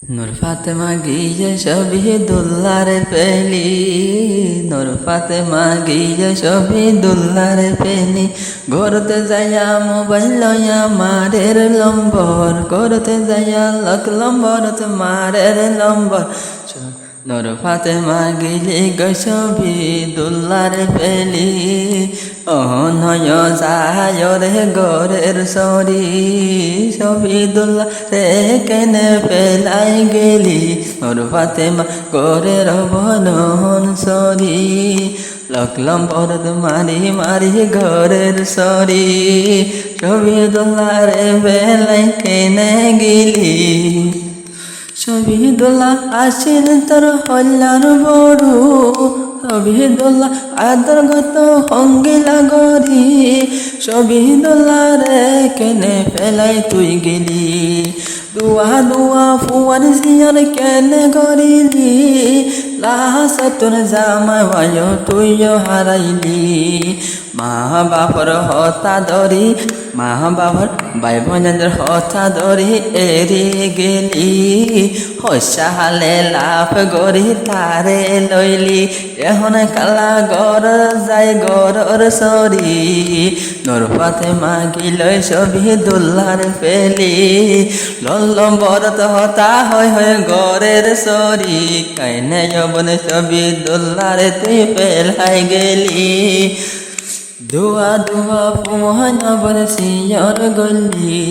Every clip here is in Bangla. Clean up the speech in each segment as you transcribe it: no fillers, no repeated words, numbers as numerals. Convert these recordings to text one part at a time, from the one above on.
নূর ফাতেমা গিয়ে শহীদুল্লাহর পেলি, নূর ফাতেমা গিয়ে শহীদুল্লাহর পেলি। ঘরতে যাইয়া মোবাইল লইয়া মারের লম্বর, ঘরতে যাইয়া লক লম্বর মারের লম্বর। নূর ফাতেমা গিলি গো শহীদুল্লাহর পেলি, অনয় যায় রে গরের সরি। শহীদুল্লাহ রে কেনে পেলাই গেলি, নূর ফাতেমা গরের বনন সরি। লকলম বরদ মারি মারি ঘরের সরি, শহীদুল্লাহ রে পেলাই কেনে গেলি। শহীদুল্লাহ আসিল তোর হল্লার বড়, শহীদুল্লাহ আদর গত হঙ্গিলা গরি। শহীদুল্লাহ রে কেনে ফেলাই তুই গেলি, দুয়া দুয়া ফুয়ার জিয়ার কেনে গরিলি। লাহাস তোর জামাই ভাই তুইও হারাইলি। মা বাবার হতা ধরি, মা বাবার ভাই বোনদের হতা ধরি এরি গেলি। হসালে লাভ গরি তারে লইলি, এখন কালা গর যাই গরর সরি। নূর ফাতেমা গিলই শহীদুল্লাহর পেলি, লল্লম বরত হতা হয় হয় গরের সরি। কাইনে যবন শহীদুল্লাহর তুই পেলাই গেলি, দুয়া দুয়া পুহান বরসিয়র গলি।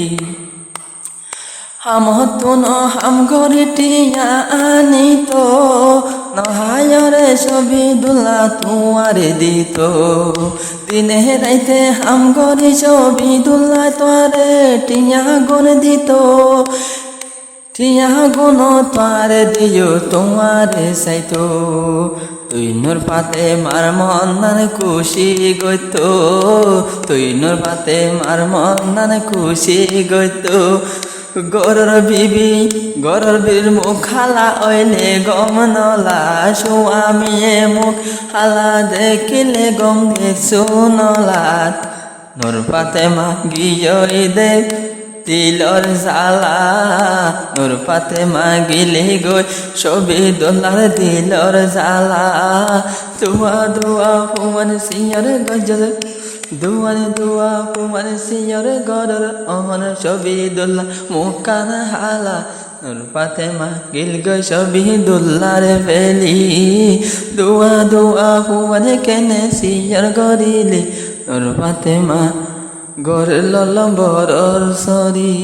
হাম তুন হাম গরিটিয়া আনিত, নহায়রে শহীদুল্লাহ তুয়ারে দিত। দিনে রাইতে হাম গরি শহীদুল্লাহ তোয়ারে টিয়া গুন দিত। টিয়া গুন তোয়ারে দিও তোমারে সাইতো, তুই নূর ফাতেমার মন্নান খুশি গইত। তুই নূর ফাতেমার মন্নান খুশি গইত। গরর বিবি গরর বীর মুখ হালা ওইলে গম নলা, স্বামীয়ে মুখ হালা দেখিলে গম দেখছু নলা। নূর ফাতেমা গিয়ই দে দিলর জালা, নূর ফাতেমা গিলি গই শহীদুল্লাহর দিলর জালা। দুয়া দুয়া ফুমান সিয়র গজল, দুয়ার দুয়া ফুমান সিয়র গরর অহন শহীদুল্লাহ মুকান হালা। নূর ফাতেমা গিল গই শহীদুল্লাহর পেলি, দুয়া দুয়া ফুমান কেনে সিয়র গরিলি। নূর ফাতেমা গর ললম বরর সরি।